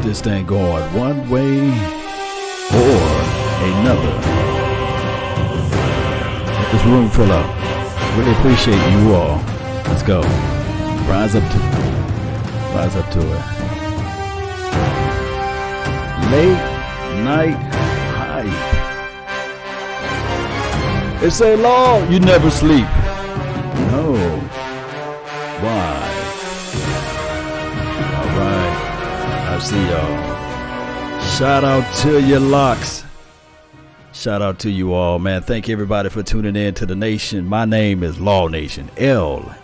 this thing going one way or another. This room full up. Really appreciate you all. Let's go. Rise up to it. Late night hype. They say, Lord, you never sleep. No. Why? All right. I see y'all. Shout out to your locks. Shout out to you all, man. Thank you everybody for tuning in to the nation. My name is Law Nation. L-A-W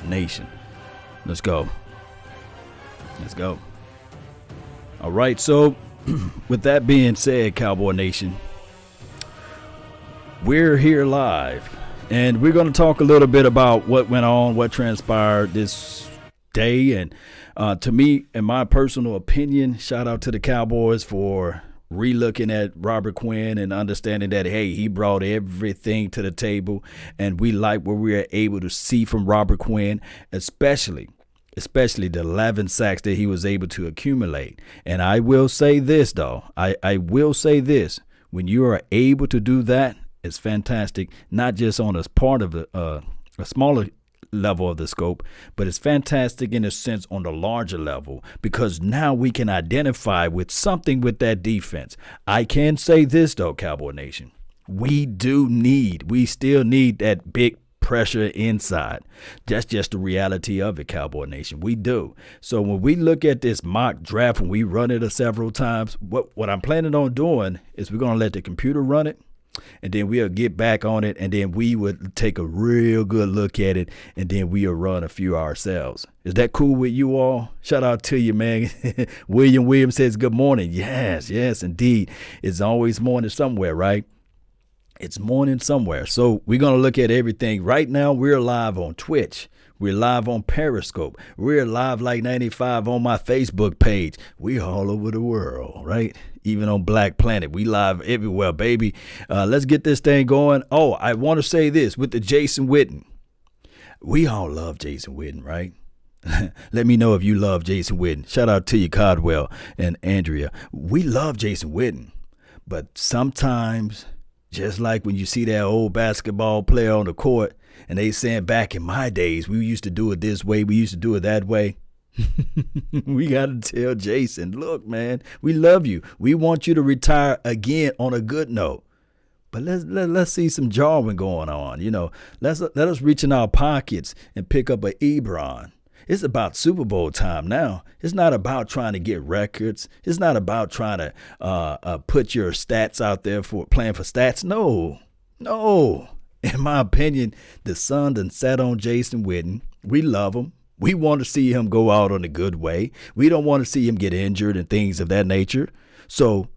Nation. Let's go. All right. So with that being said, Cowboy Nation, we're here live. And we're going to talk a little bit about what went on, what transpired this day. And to me, in my personal opinion, shout out to the Cowboys for relooking at Robert Quinn and understanding that, hey, he brought everything to the table. And we like what we are able to see from Robert Quinn, especially the 11 sacks that he was able to accumulate. And I will say this, though. I will say this. When you are able to do that, it's fantastic, not just on a part of a smaller level of the scope, but it's fantastic in a sense on the larger level, because now we can identify with something with that defense. I can say this, though, Cowboy Nation. We still need that big pressure inside. That's just the reality of it, Cowboy Nation. We do. So when we look at this mock draft, when we run it several times, what I'm planning on doing is we're going to let the computer run it. And then we'll get back on it, and then we would take a real good look at it, and then we'll run a few ourselves. Is that cool with you all? Shout out to you, man. William says good morning. Yes, indeed. It's always morning somewhere, right? It's morning somewhere. So we're going to look at everything. Right now, we're live on Twitch. We're live on Periscope. We're live like 95 on my Facebook page. We're all over the world, right? Even on Black Planet. We live everywhere, baby. Let's get this thing going. Oh, I want to say this with the Jason Witten. We all love Jason Witten, right? Let me know if you love Jason Witten. Shout out to you, Codwell and Andrea. We love Jason Witten. But sometimes, just like when you see that old basketball player on the court, and they saying back in my days, we used to do it this way, we used to do it that way. We got to tell Jason, look, man, we love you. We want you to retire again on a good note. But let's see some Jarwin going on. You know, let us reach in our pockets and pick up a Ebron. It's about Super Bowl time now. It's not about trying to get records. It's not about trying to put your stats out there for playing for stats. No. In my opinion, the sun done sat on Jason Witten. We love him. We want to see him go out on a good way. We don't want to see him get injured and things of that nature. So,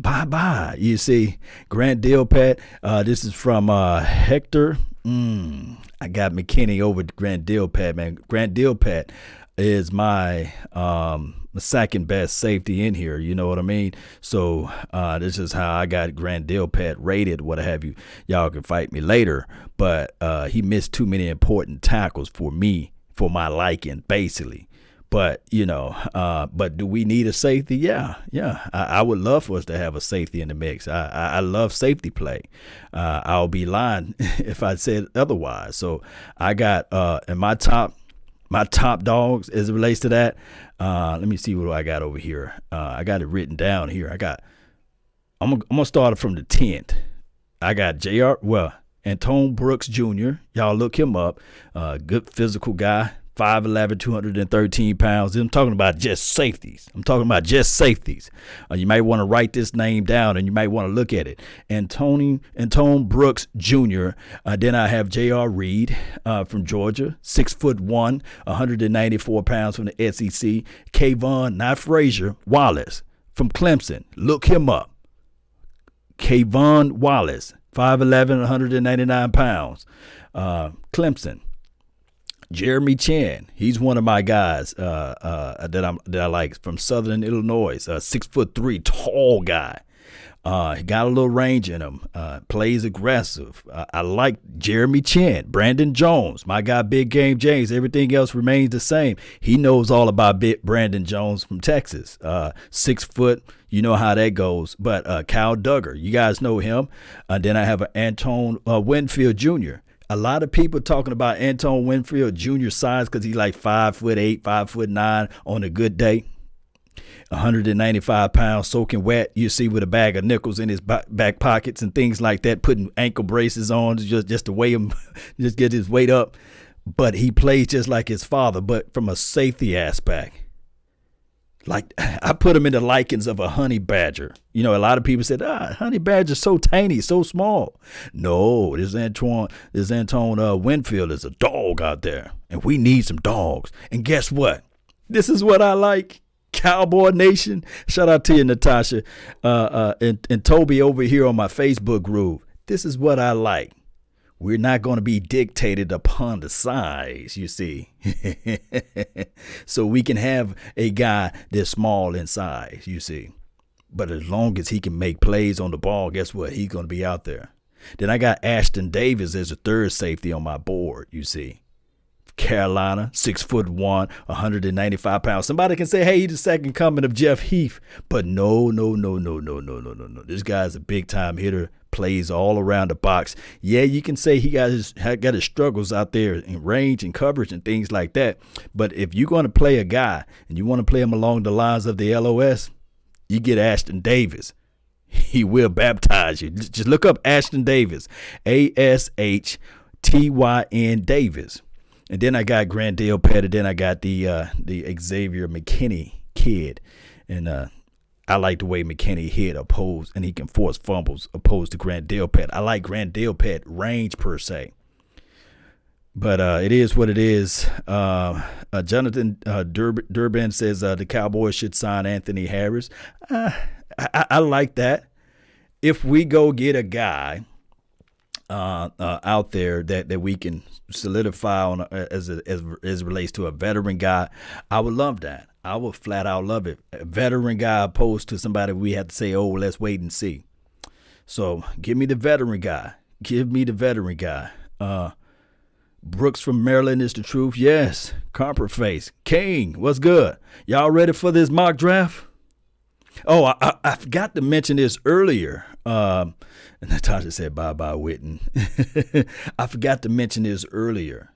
bye-bye. You see, Grant Dilpat, this is from Hector. I got McKinney over to Grant Dilpat, man. Grant Dilpat is my second best safety in here. You know what I mean? So this is how I got Grant Dilpat rated, what have you. Y'all can fight me later. But he missed too many important tackles for me, for my liking, basically. But, you know, but do we need a safety? Yeah. I would love for us to have a safety in the mix. I love safety play. I'll be lying if I said otherwise. So I got in my top dogs as it relates to that. Let me see what I got over here. I got it written down here. I'm gonna start from the 10th. I got Antone Brooks Jr. Y'all look him up. Good physical guy. 5'11", 213 pounds. I'm talking about just safeties. You might want to write this name down and you might want to look at it. Antone Brooks Jr. Then I have J.R. Reed from Georgia, 6'1", 194 pounds from the SEC. Kayvon, not Frazier, Wallace from Clemson. Look him up. Kayvon Wallace, 5'11", 199 pounds. Clemson. Jeremy Chan, he's one of my guys that I like from Southern Illinois. 6'3", tall guy. He got a little range in him. Plays aggressive. I like Jeremy Chin, Brandon Jones, my guy Big Game James. Everything else remains the same. He knows all about Brandon Jones from Texas. 6 foot. You know how that goes. But Kyle Duggar, you guys know him. Then I have Antoine Winfield Jr. A lot of people talking about Antoine Winfield Jr. size because he's like 5'8", 5'9" on a good day. 195 pounds, soaking wet. You see with a bag of nickels in his back pockets and things like that, putting ankle braces on just to weigh him, just get his weight up. But he plays just like his father, but from a safety aspect. Like, I put him in the likings of a honey badger. You know, a lot of people said, honey badger's so tiny, so small. No, this Antoine Winfield is a dog out there, and we need some dogs. And guess what? This is what I like. Cowboy Nation. Shout out to you, Natasha, and Toby over here on my Facebook group. This is what I like. We're not going to be dictated upon the size, you see. So we can have a guy that's small in size, you see. But as long as he can make plays on the ball, guess what? He's going to be out there. Then I got Ashton Davis as a third safety on my board, you see. Carolina, 6'1", 195 pounds. Somebody can say, hey, he's the second coming of Jeff Heath. But no. This guy's a big time hitter, plays all around the box. Yeah, you can say he got his struggles out there in range and coverage and things like that. But if you're going to play a guy and you want to play him along the lines of the LOS, you get Ashton Davis. He will baptize you. Just look up Ashton Davis, Ashtyn Davis. And then I got Grandale Pettit. Then I got the Xavier McKinney kid. And I like the way McKinney hit opposed, and he can force fumbles opposed to Grandale Pettit. I like Grandale Pettit range per se. But it is what it is. Jonathan Durbin says the Cowboys should sign Anthony Harris. I like that. If we go get a guy out there that we can solidify on as it relates to a veteran guy, I would love that. I would flat out love it. A veteran guy opposed to somebody we have to say, oh, let's wait and see. So give me the veteran guy. Brooks from Maryland is the truth. Yes. Copperface. King, what's good? Y'all ready for this mock draft? Oh, I forgot to mention this earlier. Natasha said, bye-bye, Witten. I forgot to mention this earlier.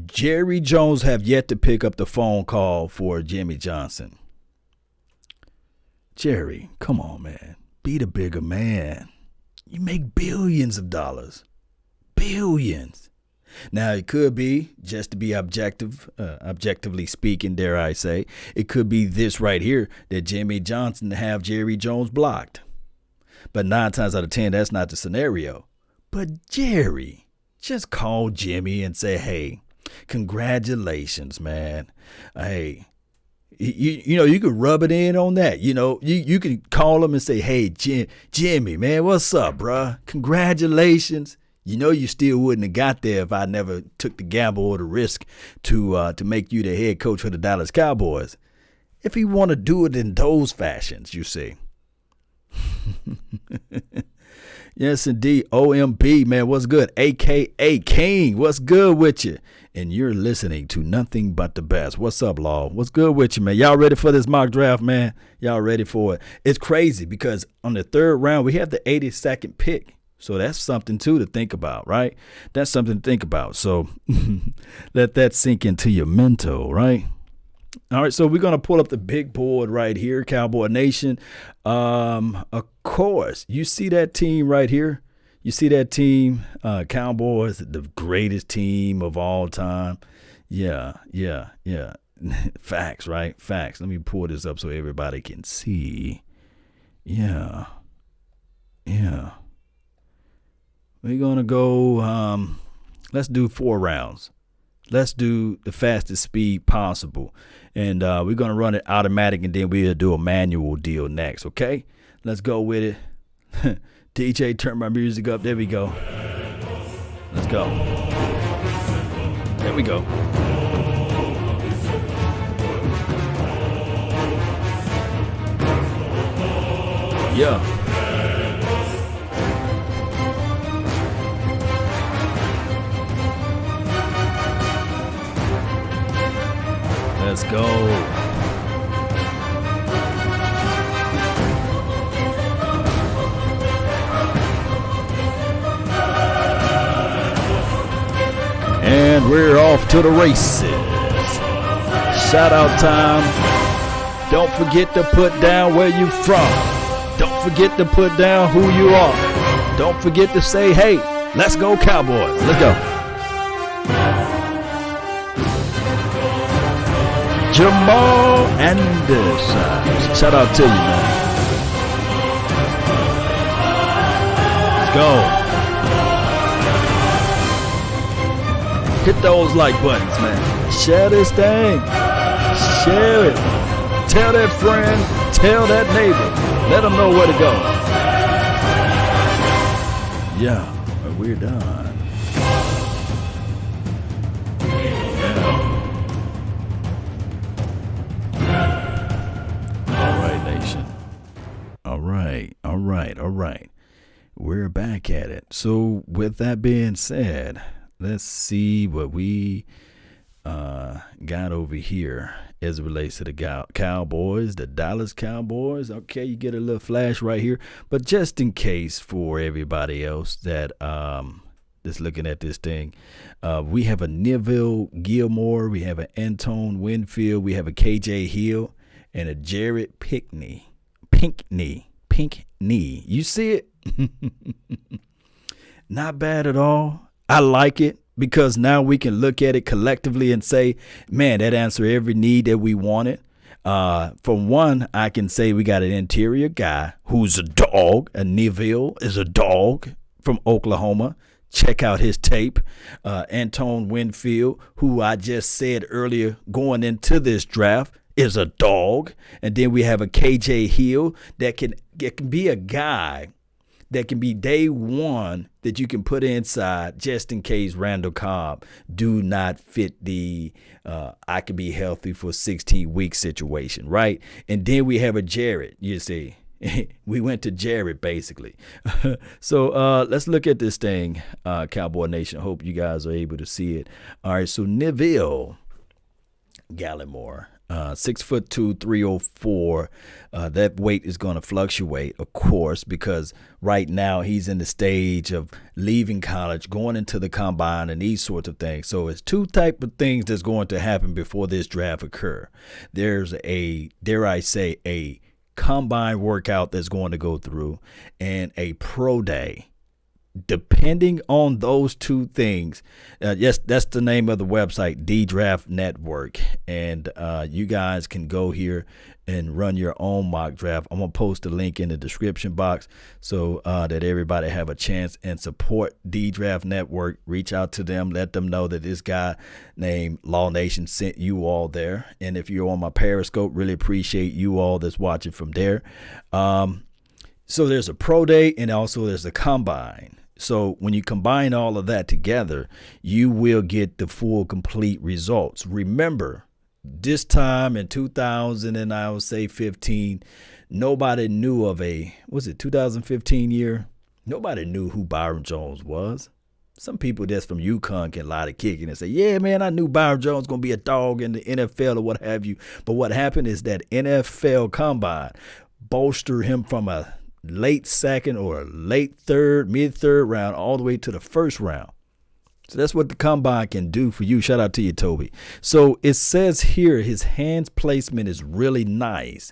Jerry Jones have yet to pick up the phone call for Jimmy Johnson. Jerry, come on, man. Be the bigger man. You make billions of dollars. Billions. Now, it could be, just to be objectively speaking, dare I say, it could be this right here, that Jimmy Johnson have Jerry Jones blocked. But 9 times out of 10, that's not the scenario. But Jerry, just call Jimmy and say, hey, congratulations, man. Hey, you know, you could rub it in on that. You know, you can call him and say, hey, Jimmy, man, what's up, bruh? Congratulations. You know, you still wouldn't have got there if I never took the gamble or the risk to make you the head coach for the Dallas Cowboys. If he want to do it in those fashions, you see. Yes, indeed. OMB, man, what's good? AKA King, what's good with you? And you're listening to Nothing But the Best. What's up, Law? What's good with you, man? Y'all ready for this mock draft, man? Y'all ready for it? It's crazy because on the third round, we have the 82nd pick. So that's something, too, to think about, right? That's something to think about. So let that sink into your mental, right? All right, so we're going to pull up the big board right here, Cowboy Nation. Of course, you see that team right here? You see that team, Cowboys, the greatest team of all time? Yeah. Facts, right? Facts. Let me pull this up so everybody can see. Yeah. We're going to go, let's do 4 rounds. Let's do the fastest speed possible. And we're going to run it automatic, and then we'll do a manual deal next, okay? Let's go with it. DJ, turn my music up. There we go. Let's go. There we go. Yeah. Let's go. And we're off to the races. Shout out time. Don't forget to put down where you from. Don't forget to put down who you are. Don't forget to say, hey, let's go Cowboys. Let's go. Jamal Anderson. Shout out to you, man. Let's go. Hit those like buttons, man. Share this thing. Share it. Tell that friend. Tell that neighbor. Let them know where to go. Yeah, we're done. Yeah. All right, nation. All right. We're back at it. So with that being said, let's see what we got over here as it relates to the Cowboys, the Dallas Cowboys. Okay, you get a little flash right here. But just in case for everybody else that that's looking at this thing, we have a Neville Gilmore, we have an Antone Winfield, we have a KJ Hill, and a Jared Pinkney. You see it? Not bad at all. I like it because now we can look at it collectively and say, man, that answered every need that we wanted. For one, I can say we got an interior guy who's a dog. And Neville is a dog from Oklahoma. Check out his tape. Antone Winfield, who I just said earlier going into this draft, is a dog. And then we have a KJ Hill that can be a guy that can be day one that you can put inside just in case Randall Cobb do not fit the I could be healthy for 16 weeks situation, right? And then we have a Jared, you see. We went to Jared basically. So let's look at this thing, Cowboy Nation. Hope you guys are able to see it. All right, so Neville Gallimore. 6'2", 304. That weight is going to fluctuate, of course, because right now he's in the stage of leaving college, going into the combine, and these sorts of things. So it's two type of things that's going to happen before this draft occur. There's a, dare I say, a combine workout that's going to go through, and a pro day. Depending on those two things, yes, that's the name of the website, D Draft Network, and you guys can go here and run your own mock draft. I'm gonna post a link in the description box so that everybody have a chance and support D Draft Network. Reach out to them, let them know that this guy named Law Nation sent you all there, and if you're on my Periscope, really appreciate you all that's watching from there. So there's a pro day and also there's a combine. So when you combine all of that together, you will get the full complete results. Remember, this time in 2000 and I would say 15, nobody knew of was it 2015 year? Nobody knew who Byron Jones was. Some people that's from UConn can lie to kicking and say, yeah, man, I knew Byron Jones going to be a dog in the NFL or what have you. But what happened is that NFL combine bolstered him from a late second or late third, mid-third round, all the way to the first round. So that's what the combine can do for you. Shout out to you, Toby. So it says here his hands placement is really nice.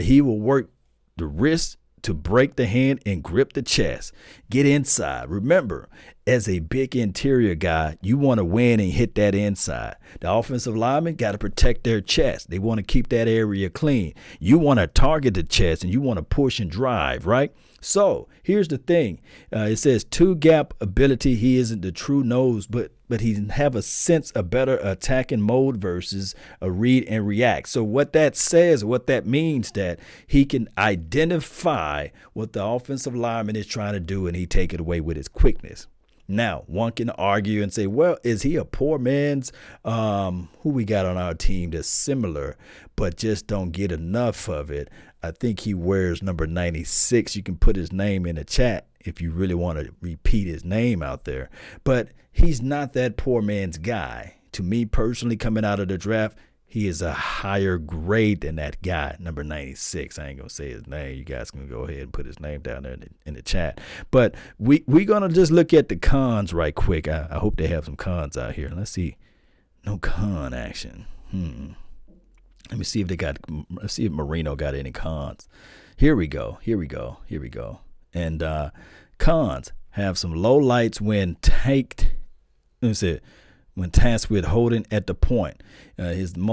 He will work the wrist to break the hand and grip the chest. Get inside. Remember, as a big interior guy, you want to win and hit that inside. The offensive linemen got to protect their chest. They want to keep that area clean. You want to target the chest and you want to push and drive, right? So here's the thing. It says two gap ability. He isn't the true nose, but he have a sense of better attacking mode versus a read and react. So what that says, what that means, that he can identify what the offensive lineman is trying to do and he take it away with his quickness. Now, one can argue and say, well, is he a poor man's, who we got on our team that's similar, but just don't get enough of it? I think he wears number 96. You can put his name in the chat if you really want to repeat his name out there. But he's not that poor man's guy. To me personally, coming out of the draft, he is a higher grade than that guy, number 96. I ain't going to say his name. You guys can go ahead and put his name down there in the chat. But we're going to just look at the cons right quick. I hope they have some cons out here. Let's see. No con action. Let me see if let's see if Marino got any cons. Here we go. And cons have some low lights when tasked with holding at the point. Isn't the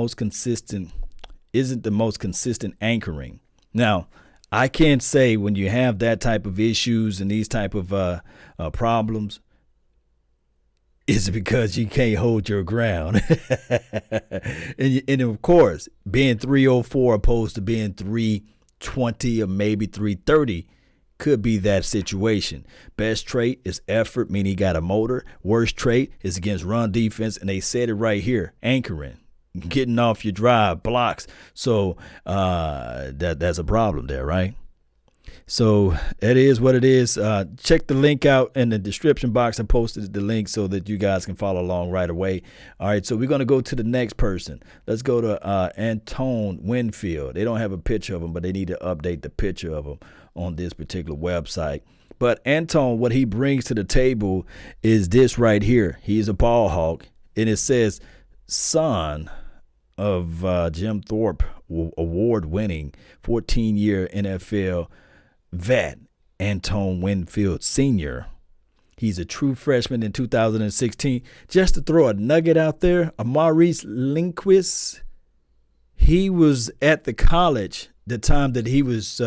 most consistent anchoring. Now, I can't say when you have that type of issues and these type of problems, is it because you can't hold your ground? and of course, being 304 opposed to being 320 or maybe 330 could be that situation. Best trait is effort, meaning he got a motor. Worst trait is against run defense, and they said it right here, anchoring, getting off your drive, blocks. So that's a problem there, right? So it is what it is. Check the link out in the description box. I posted the link so that you guys can follow along right away. All right, so we're going to go to the next person. Let's go to Antone Winfield. They don't have a picture of him, but they need to update the picture of him on this particular website. But Antone, what he brings to the table is this right here. He's a ball hawk, and it says son of Jim Thorpe, award-winning 14-year NFL vet, Antone Winfield Sr. He's a true freshman in 2016. Just to throw a nugget out there, Maurice Lindquist, he was at the college the time that he was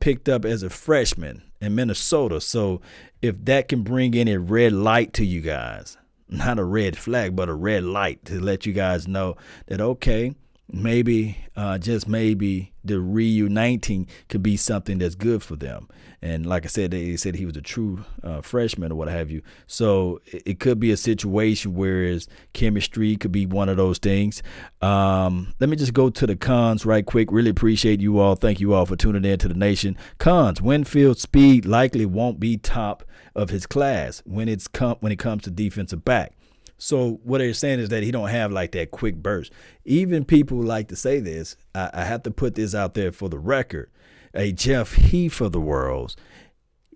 picked up as a freshman in Minnesota. So if that can bring any red light to you guys, not a red flag, but a red light to let you guys know that, okay, maybe, just maybe, the reuniting could be something that's good for them. And like I said, they said he was a true freshman or what have you. So it could be a situation where his chemistry could be one of those things. Let me just go to the cons right quick. Really appreciate you all. Thank you all for tuning in to the nation. Cons: Winfield's speed likely won't be top of his class when it comes to defensive back. So what they're saying is that he don't have like that quick burst. Even people like to say this. I have to put this out there for the record. A Jeff Heath of the world,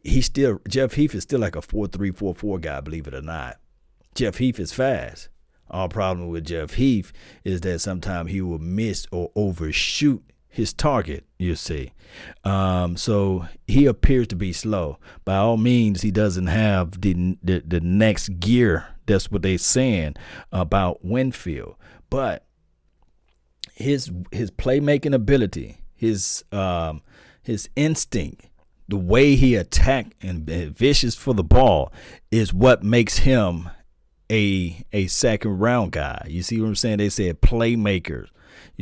Jeff Heath is still like a 4.3, 4.4 guy, believe it or not. Jeff Heath is fast. Our problem with Jeff Heath is that sometimes he will miss or overshoot his target, you see. So he appears to be slow. By all means, he doesn't have the next gear. That's what they're saying about Winfield. But his playmaking ability, his instinct, the way he attacked and vicious for the ball is what makes him a second round guy. You see what I'm saying? They said playmakers.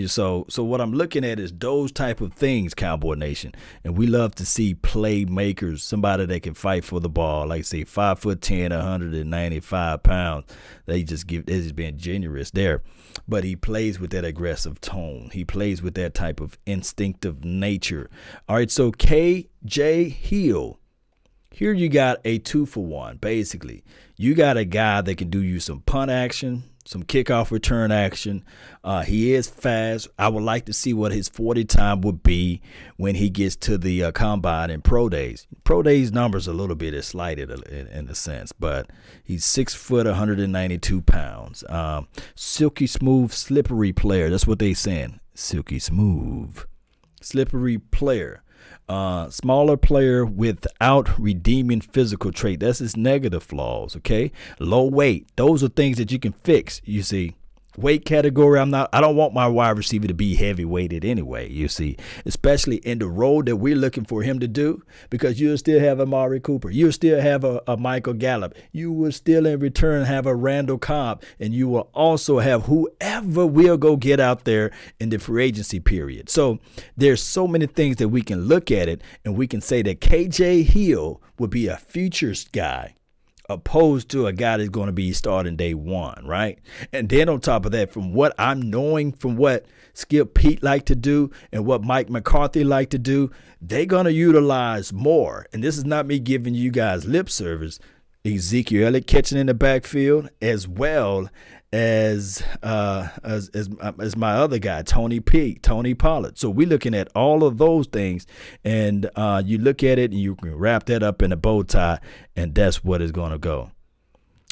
So what I'm looking at is those type of things, Cowboy Nation, and we love to see playmakers, somebody that can fight for the ball, like say 5'10", 195 pounds. They're just being generous there, but he plays with that aggressive tone. He plays with that type of instinctive nature. All right, so KJ Hill. Here you got a 2-for-1, basically. You got a guy that can do you some punt action, some kickoff return action. He is fast. I would like to see what his 40 time would be when he gets to the combine and pro days. Pro days numbers a little bit is slighted in a sense, but he's 6 foot, 192 pounds. Silky smooth, slippery player. That's what they saying. Silky smooth, slippery player. Smaller player without redeeming physical trait. That's his negative flaws, okay? Low weight. Those are things that you can fix, you see. Weight category, I don't want my wide receiver to be heavy weighted anyway, you see, especially in the role that we're looking for him to do, because you'll still have Amari Cooper. You'll still have a Michael Gallup. You will still in return have a Randall Cobb, and you will also have whoever will go get out there in the free agency period. So there's so many things that we can look at it, and we can say that KJ Hill would be a futures guy, opposed to a guy that's going to be starting day one, right? And then on top of that, from what I'm knowing, from what Skip Pete like to do and what Mike McCarthy like to do, they're going to utilize more. And this is not me giving you guys lip service. Ezekiel Elliott catching in the backfield, as well as my other guy, Tony Pollard. So we're looking at all of those things, and you look at it and you can wrap that up in a bow tie, and that's what it's going to go.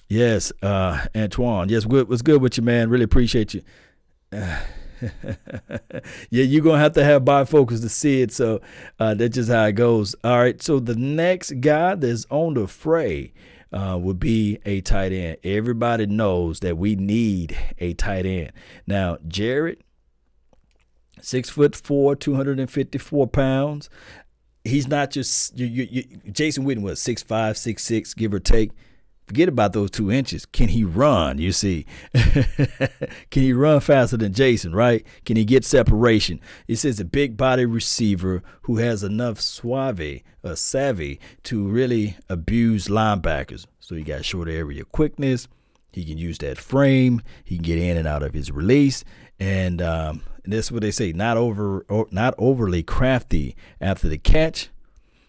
Yes, Antoine. Yes, what's good with you, man? Really appreciate you. Yeah, you're going to have bifocals to see it, so that's just how it goes. All right, so the next guy that's on the fray would be a tight end. Everybody knows that we need a tight end. Now, Jared, 6'4", 254 pounds. He's not just Jason Witten was 6'5", 6'6", give or take. Forget about those 2 inches. Can he run? You see, can he run faster than Jason? Right? Can he get separation? It says a big body receiver who has enough savvy to really abuse linebackers. So he got short area quickness. He can use that frame. He can get in and out of his release, and that's what they say. Not overly crafty after the catch,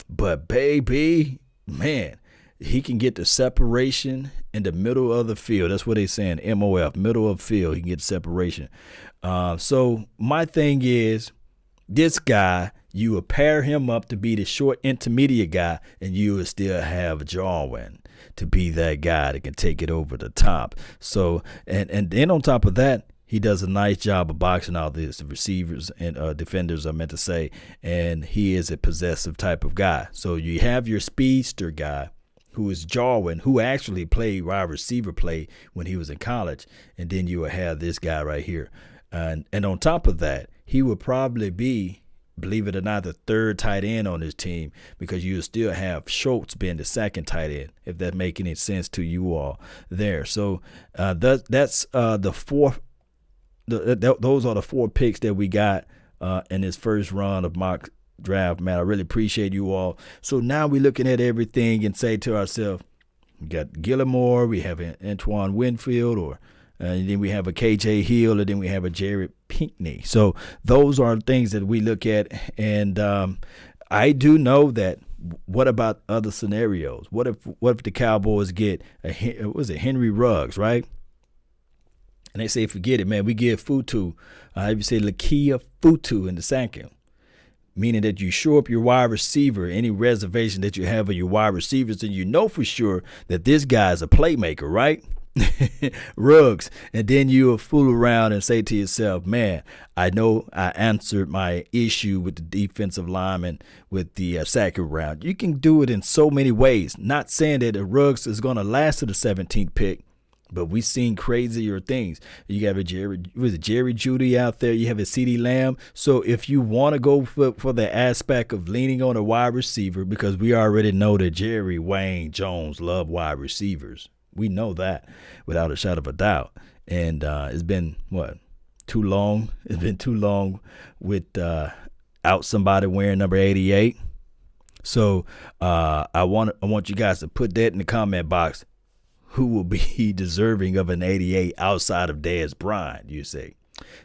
but baby, man. He can get the separation in the middle of the field. That's what they're saying, MOF, middle of field. He can get separation. So my thing is, this guy, you will pair him up to be the short intermediate guy, and you will still have Jarwin to be that guy that can take it over the top. So, and then on top of that, he does a nice job of boxing out the receivers and defenders, I meant to say, and he is a possessive type of guy. So you have your speedster guy, who is Jarwin, who actually played wide receiver play when he was in college. And then you will have this guy right here. And on top of that, he would probably be, believe it or not, the third tight end on this team, because you still have Schultz being the second tight end, if that make any sense to you all there. So that's the fourth. Those are the 4 picks that we got in this first run of mock draft, man. I really appreciate you all. So now we're looking at everything and say to ourselves, we got Gillimore, we have Antoine Winfield, and then we have a KJ Hill, and then we have a Jared Pinkney. So those are things that we look at, and I do know that. What about other scenarios? What if the Cowboys get Henry Ruggs, right? And they say, forget it, man. We give Futu, you say Lakia Futu in the second. Meaning that you shore up your wide receiver, any reservation that you have of your wide receivers, and you know for sure that this guy is a playmaker, right? Ruggs. And then you'll fool around and say to yourself, man, I know I answered my issue with the defensive lineman with the second round. You can do it in so many ways. Not saying that Ruggs is going to last to the 17th pick, but we've seen crazier things. You got Jerry Jeudy out there. You have a CeeDee Lamb. So if you want to go for the aspect of leaning on a wide receiver, because we already know that Jerry, Wayne, Jones love wide receivers. We know that without a shadow of a doubt. And it's been, too long? It's been too long without somebody wearing number 88. So I want you guys to put that in the comment box. Who will be deserving of an 88 outside of Dez Bryant, you say?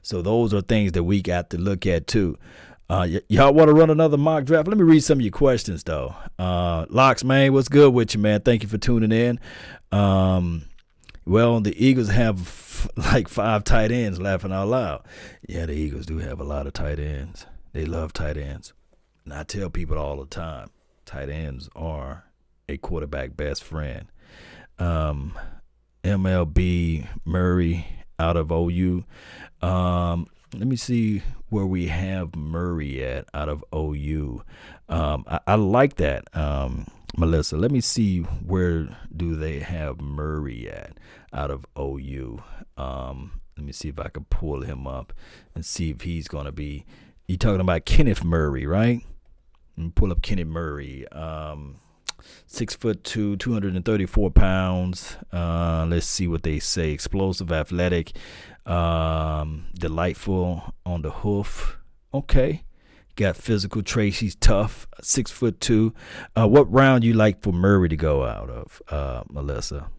So those are things that we got to look at too. Y'all want to run another mock draft? Let me read some of your questions though. Locks, man, what's good with you, man? Thank you for tuning in. Well, the Eagles have like 5 tight ends, laughing out loud. Yeah, the Eagles do have a lot of tight ends. They love tight ends. And I tell people all the time, tight ends are a quarterback best friend. MLB Murray out of OU. Let me see where we have Murray at out of OU. I like that, Melissa. Let me see where do they have Murray at out of OU. Let me see if I can pull him up and see if he's going to be. You're talking about Kenneth Murray, right? Let me pull up Kenneth Murray. 6'2", 234 pounds. Let's see what they say. Explosive, athletic, delightful on the hoof. Okay. Got physical traits. He's tough. 6'2". What round you like for Murray to go out of, Melissa?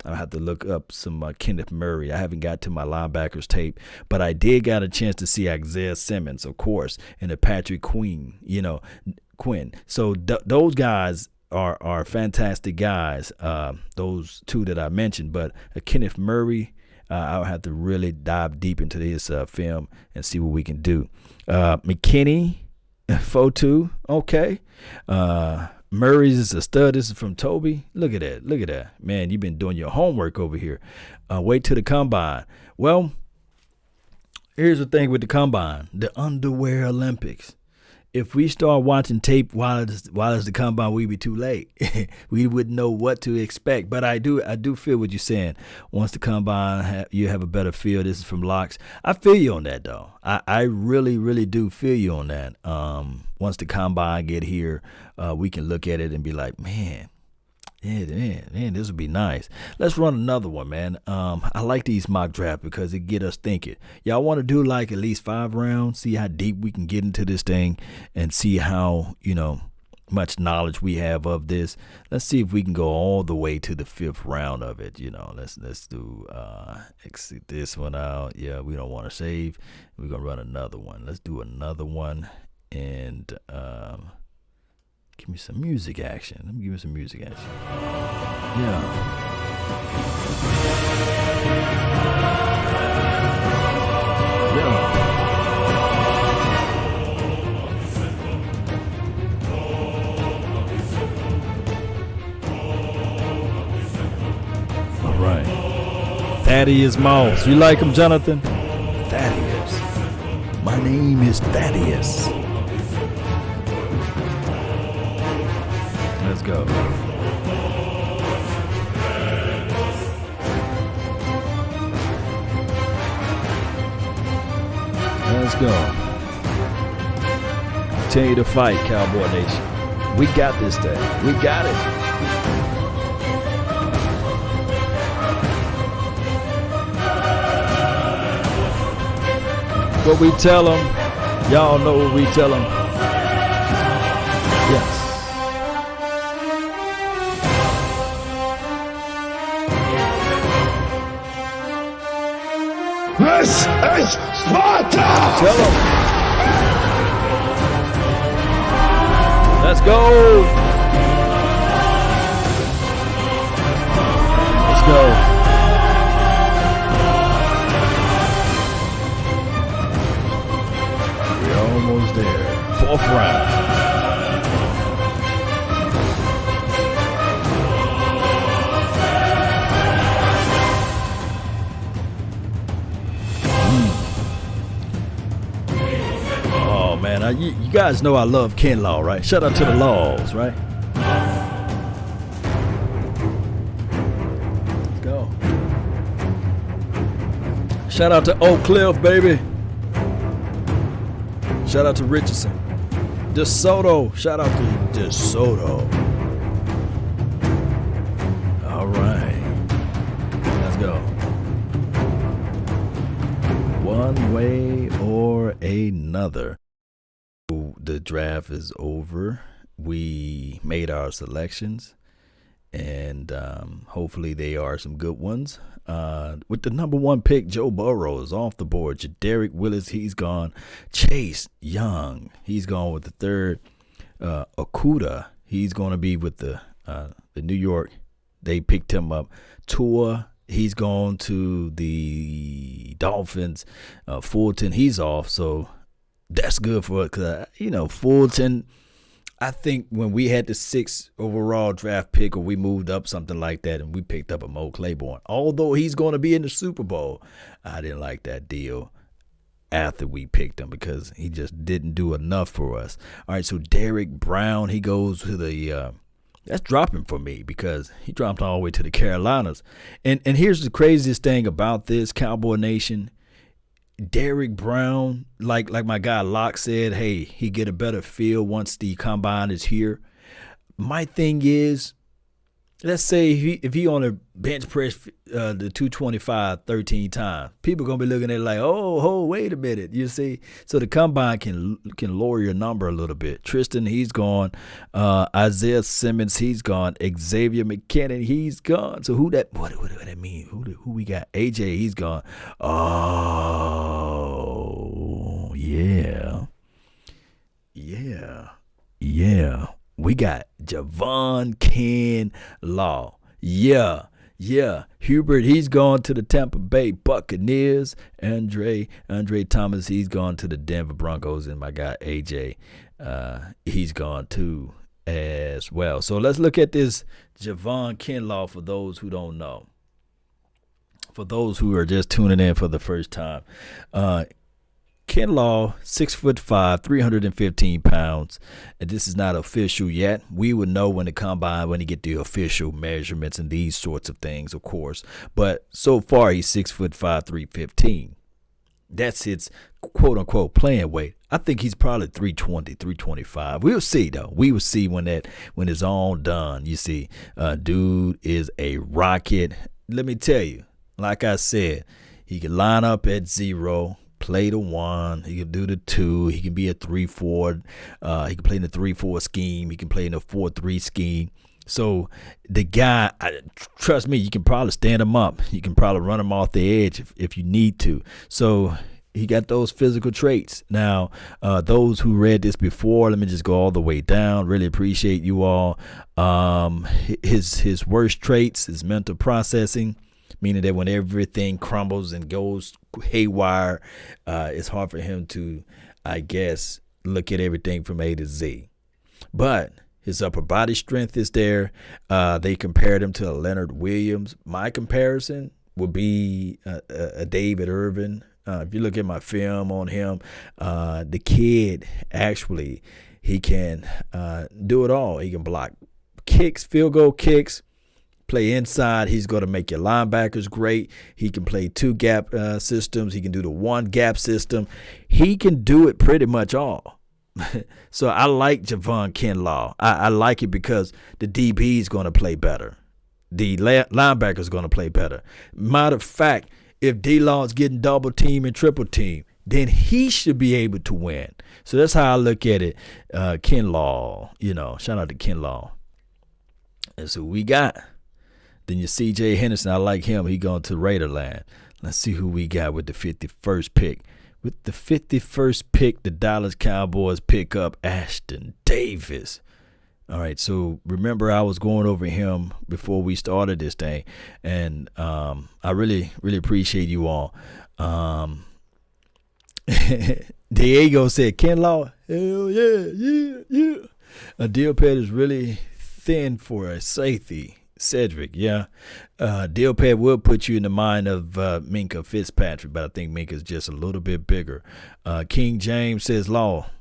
I'll have to look up some Kenneth Murray. I haven't got to my linebackers tape, but I did got a chance to see Isaiah Simmons, of course, and the Patrick Quinn. So those guys are fantastic guys, those 2 that I mentioned. But Kenneth Murray, I'll have to really dive deep into this film and see what we can do. McKinney, Fotu, okay. Murray's is a stud. This is from Toby. Look at that. Look at that. Man, you've been doing your homework over here. Wait till the combine. Well, here's the thing with the combine. The underwear Olympics. If we start watching tape while it's the combine, we'd be too late. We wouldn't know what to expect. But I do feel what you're saying. Once the combine, you have a better feel. This is from Locks. I feel you on that, though. I really, really do feel you on that. Once the combine get here, we can look at it and be like, man, this would be nice. Let's run another one, man. I like these mock drafts because it get us thinking. Y'all want to do like at least 5 rounds, see how deep we can get into this thing and see how, much knowledge we have of this. Let's see if we can go all the way to the 5th round of it. Let's do exit this one out. Yeah, we don't want to save. We're going to run another one. Let's do another one and give me some music action. Let me give me some music action. Yeah. Yeah. All right. Thaddeus Moss. You like him, Jonathan? Thaddeus. My name is Thaddeus. Let's go. Let's go. Continue to fight, Cowboy Nation. We got this thing. We got it. What we tell them, y'all know what we tell them. Yes. This is Sparta! Tell them. Let's go. Let's go. We're almost there. 4th round. You guys know I love Ken Law, right? Shout out to the Laws, right? Let's go. Shout out to Oak Cliff, baby. Shout out to Richardson. DeSoto. Shout out to DeSoto. All right. Let's go. One way or another. The draft is over. We made our selections, and hopefully they are some good ones. With the number 1 pick, Joe Burrow is off the board. Jadarick Willis, he's gone. Chase Young, he's gone with the 3rd. Okuda, he's going to be with the New York. They picked him up. Tua, he's gone to the Dolphins. Fulton, he's off, so that's good for us because, Fulton, I think when we had the 6th overall draft pick or we moved up something like that and we picked up a Mo Claiborne, although he's going to be in the Super Bowl, I didn't like that deal after we picked him because he just didn't do enough for us. All right, so Derek Brown, he goes to the that's dropping for me because he dropped all the way to the Carolinas. And here's the craziest thing about this, Cowboy Nation. Derek Brown, like my guy Locke said, hey, he get a better feel once the combine is here. My thing is, let's say if he on a bench press the 225 13 times, people gonna be looking at it like, oh, wait a minute, you see. So the combine can lower your number a little bit. Tristan, he's gone. Isaiah Simmons, he's gone. Xavier McKinnon, he's gone. So who that? What that mean? Who we got? AJ, he's gone. Oh yeah. We got Javon Ken Law. Yeah. Yeah, Hubert, he's gone to the Tampa Bay Buccaneers. Andre Thomas, he's gone to the Denver Broncos, and my guy AJ, he's gone too as well. So let's look at this Javon Kinlaw for those who don't know. For those who are just tuning in for the first time, Kinlaw, 6'5", 315 pounds. And this is not official yet. We would know when the combine, when he get the official measurements and these sorts of things, of course. But so far, he's 6'5", 315. That's his quote unquote playing weight. I think he's probably 320, 325. We'll see though. We will see when it's all done. You see, dude is a rocket. Let me tell you, like I said, he can line up at 0. Play the 1, he can do the 2, he can be a 3-4, he can play in the 3-4 scheme, he can play in the 4-3 scheme. So the guy, trust me, you can probably stand him up, you can probably run him off the edge if you need to. So he got those physical traits. Now, those who read this before, let me just go all the way down. Really appreciate you all. His worst traits is mental processing, meaning that when everything crumbles and goes haywire, it's hard for him to, I guess, look at everything from A to Z. But his upper body strength is there. They compared him to a Leonard Williams. My comparison would be a David Irvin. If you look at my film on him, the kid actually, he can do it all. He can block kicks, field goal kicks, play inside. He's going to make your linebackers great. He can play 2 gap systems. He can do the 1 gap system. He can do it pretty much all. So I like Javon Kinlaw. I like it because the DB is going to play better. The linebacker is going to play better. Matter of fact, if D-Law is getting double team and triple team, then he should be able to win. So that's how I look at it. Kinlaw, shout out to Kinlaw. That's who we got. Then you C.J. Henderson, I like him. He going to Raiderland. Let's see who we got with the 51st pick. With the 51st pick, the Dallas Cowboys pick up Ashton Davis. All right, so remember I was going over him before we started this thing, and I really, really appreciate you all. Diego said, Kinlaw, hell yeah. A deal pad is really thin for a safety. Cedric, yeah. Deal pad will put you in the mind of Minkah Fitzpatrick, but I think Minka's just a little bit bigger. King James says, Law,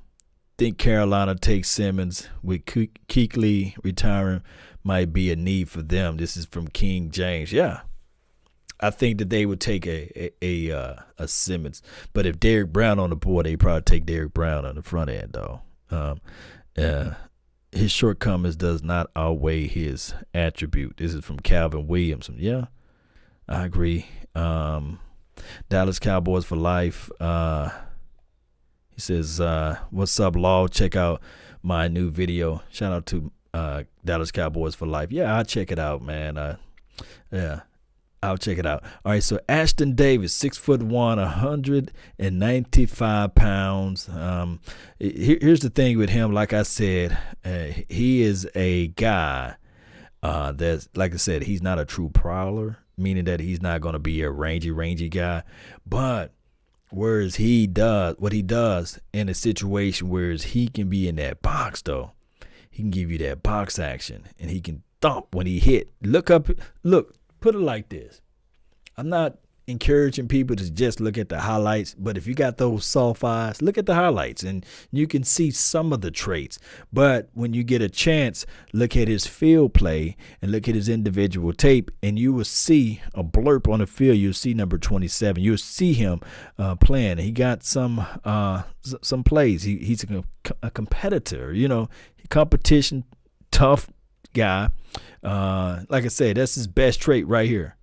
think Carolina takes Simmons with Kuechly retiring might be a need for them. This is from King James. Yeah. I think that they would take a Simmons. But if Derrick Brown on the board, they probably take Derrick Brown on the front end, though. His shortcomings does not outweigh his attribute. This is from Calvin Williamson. Yeah, I agree. Dallas Cowboys for life. He says, what's up, Law? Check out my new video. Shout out to Dallas Cowboys for life. Yeah, I'll check it out, man. Yeah, I'll check it out. All right, so Ashton Davis, 6'1", 195 pounds. Here's the thing with him. Like I said, he is a guy that's, like I said, he's not a true prowler, meaning that he's not going to be a rangy guy. But whereas what he does in a situation, whereas he can be in that box, though, he can give you that box action, and he can thump when he hit. Look, put it like this. I'm not encouraging people to just look at the highlights, but if you got those soft eyes, look at the highlights and you can see some of the traits. But when you get a chance, look at his field play and look at his individual tape, and you will see a blurb on the field. You'll see number 27. You'll see him playing. He got some plays. He's a competitor, competition, tough guy. Like I said, that's his best trait right here.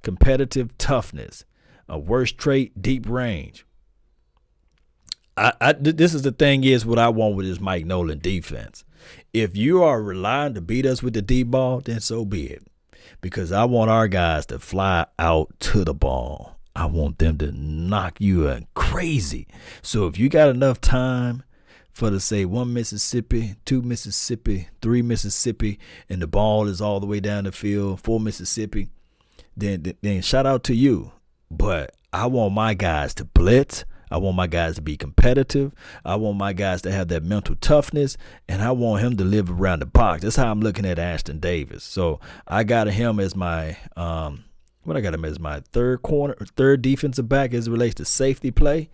Competitive toughness. A worst trait, deep range. This is the thing is what I want with this Mike Nolan defense. If you are relying to beat us with the deep ball, then so be it. Because I want our guys to fly out to the ball. I want them to knock you out crazy. So if you got enough time for to say 1 Mississippi, 2 Mississippi, 3 Mississippi, and the ball is all the way down the field, 4 Mississippi, then shout out to you. But I want my guys to blitz. I want my guys to be competitive. I want my guys to have that mental toughness, and I want him to live around the box. That's how I'm looking at Ashton Davis. So I got him as my third defensive back as it relates to safety play.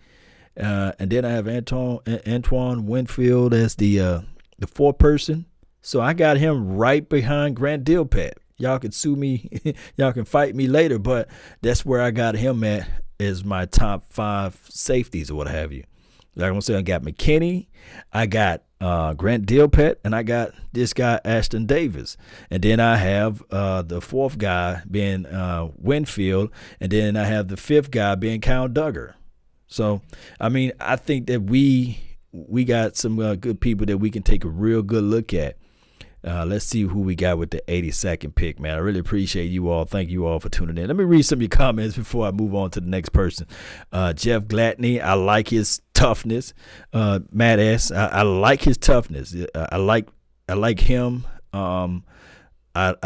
And then I have Antoine Winfield as the fourth person. So I got him right behind Grant Dilpat. Y'all can sue me. Y'all can fight me later, but that's where I got him at as my top 5 safeties or what have you. Like I'm saying, I got McKinney, I got Grant Dilpat, and I got this guy Ashton Davis. And then I have the fourth guy being Winfield, and then I have the fifth guy being Kyle Duggar. So, I mean, I think that we got some good people that we can take a real good look at. Let's see who we got with the 82nd pick, man. I really appreciate you all. Thank you all for tuning in. Let me read some of your comments before I move on to the next person. Jeff Gladney, I like his toughness. Matt S., I like his toughness. I like him. I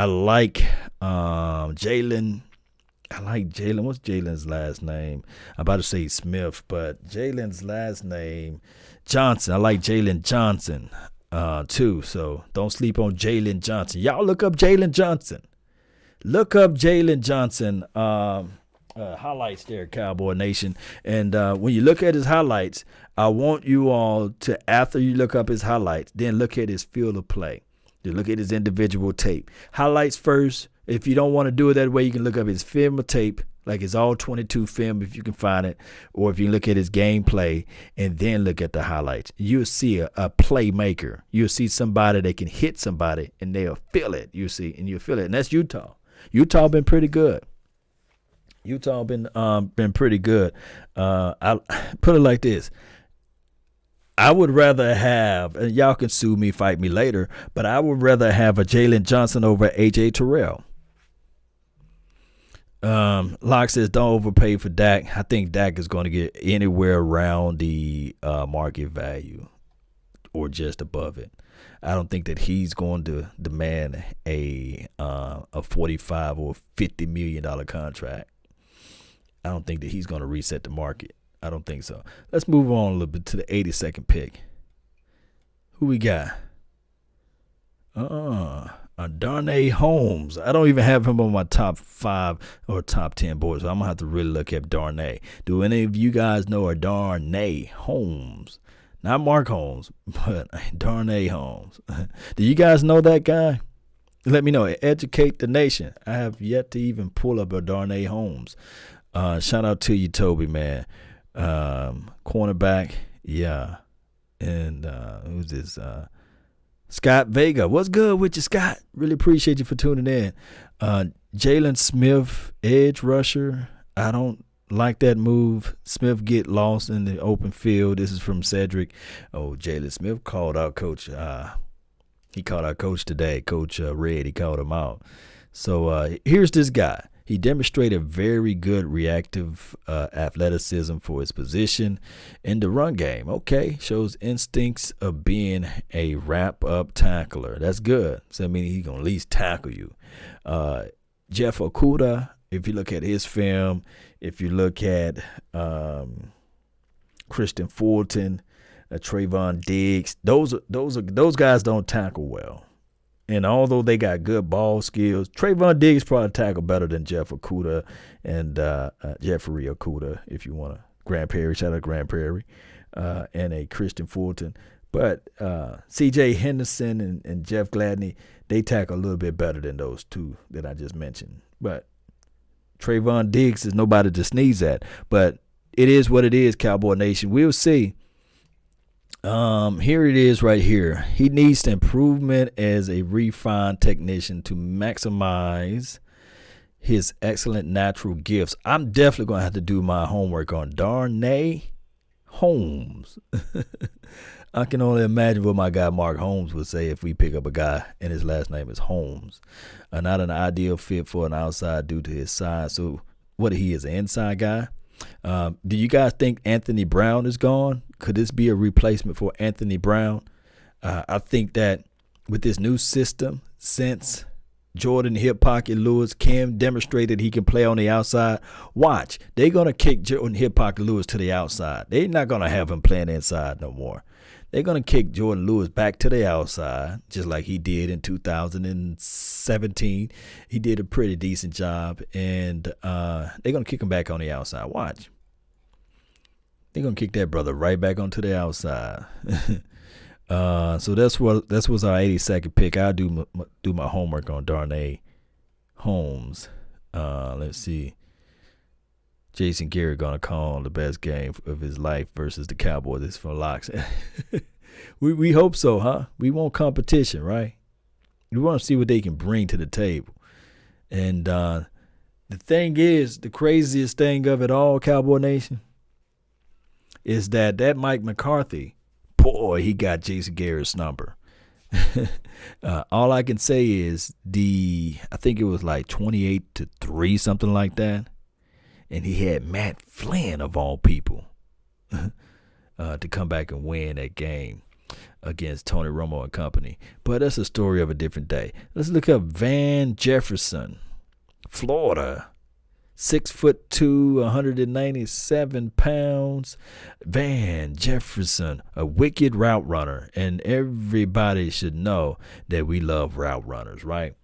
like Jalen. I like Jalen. What's Jalen's last name? I'm about to say Smith, but Jalen's last name, Johnson. I like Jalen Johnson too. So don't sleep on Jalen Johnson. Y'all look up Jalen Johnson. Look up Jalen Johnson highlights there, Cowboy Nation. And when you look at his highlights, I want you all to, after you look up his highlights, then look at his field of play. Then look at his individual tape. Highlights first. If you don't want to do it that way, you can look up his film or tape, like his all 22 film if you can find it, or if you look at his gameplay and then look at the highlights. You'll see a playmaker. You'll see somebody that can hit somebody and they'll feel it. You'll feel it. And that's Utah. Utah been pretty good. Utah been pretty good. I put it like this. I would rather have, and y'all can sue me, fight me later, but I would rather have a Jalen Johnson over A.J. Terrell. Locke says, don't overpay for Dak. I think Dak is going to get anywhere around the market value or just above it. I don't think that he's going to demand a $45 or $50 million contract. I don't think that he's going to reset the market. I don't think so. Let's move on a little bit to the 82nd pick. Who we got? Darnay Holmes. I don't even have him on my top 5 or top 10 boards, so I'm going to have to really look at Darnay. Do any of you guys know a Darnay Holmes? Not Mark Holmes, but Darnay Holmes. Do you guys know that guy? Let me know. Educate the nation. I have yet to even pull up a Darnay Holmes. Shout out to you, Toby, man. Cornerback, yeah. And who's this? Scott Vega. What's good with you, Scott? Really appreciate you for tuning in. Jalen Smith, edge rusher. I don't like that move. Smith get lost in the open field. This is from Cedric. Oh, Jalen Smith called out Coach. He called out Coach today. Coach Red, he called him out. So here's this guy. He demonstrated very good reactive athleticism for his position in the run game. Okay, shows instincts of being a wrap-up tackler. That's good. So that means he's going to at least tackle you. Jeff Okudah, if you look at his film, if you look at Christian Fulton, Trayvon Diggs, those guys don't tackle well. And although they got good ball skills, Trayvon Diggs probably tackle better than Jeff Okudah and Jeffrey Okudah, if you want to. Grand Prairie, shout out Grand Prairie, and a Christian Fulton. But C.J. Henderson and Jeff Gladney, they tackle a little bit better than those two that I just mentioned. But Trayvon Diggs is nobody to sneeze at. But it is what it is, Cowboy Nation. We'll see. Here it is right here. He needs improvement as a refined technician to maximize his excellent natural gifts. I'm definitely going to have to do my homework on Darnay Holmes. I can only imagine what my guy Mark Holmes would say if we pick up a guy and his last name is Holmes. Not an ideal fit for an outside due to his size. So what he is, an inside guy? Do you guys think Anthony Brown is gone? Could this be a replacement for Anthony Brown? I think that with this new system, since Jordan Hip Pocket Lewis. Cam demonstrated he can play on the outside. Watch. They're going to kick Jordan Hip Pocket Lewis to the outside. They're not going to have him playing inside no more. They're going to kick Jordan Lewis back to the outside, just like he did in 2017. He did a pretty decent job, and they're going to kick him back on the outside. Watch. They're going to kick that brother right back onto the outside. So that's was our 82nd pick. I'll do my homework on Darnay Holmes. Let's see. Jason Garrett gonna call the best game of his life versus the Cowboys. This is for locks. we hope so, huh? We want competition, right? We want to see what they can bring to the table. And the thing is, the craziest thing of it all, Cowboy Nation, is that Mike McCarthy, boy, he got Jason Garrett's number. All I can say is I think it was like 28-3, something like that. And he had Matt Flynn, of all people, to come back and win that game against Tony Romo and company. But that's a story of a different day. Let's look up Van Jefferson, Florida. 6'2", 197 pounds. Van Jefferson, a wicked route runner. And everybody should know that we love route runners, right?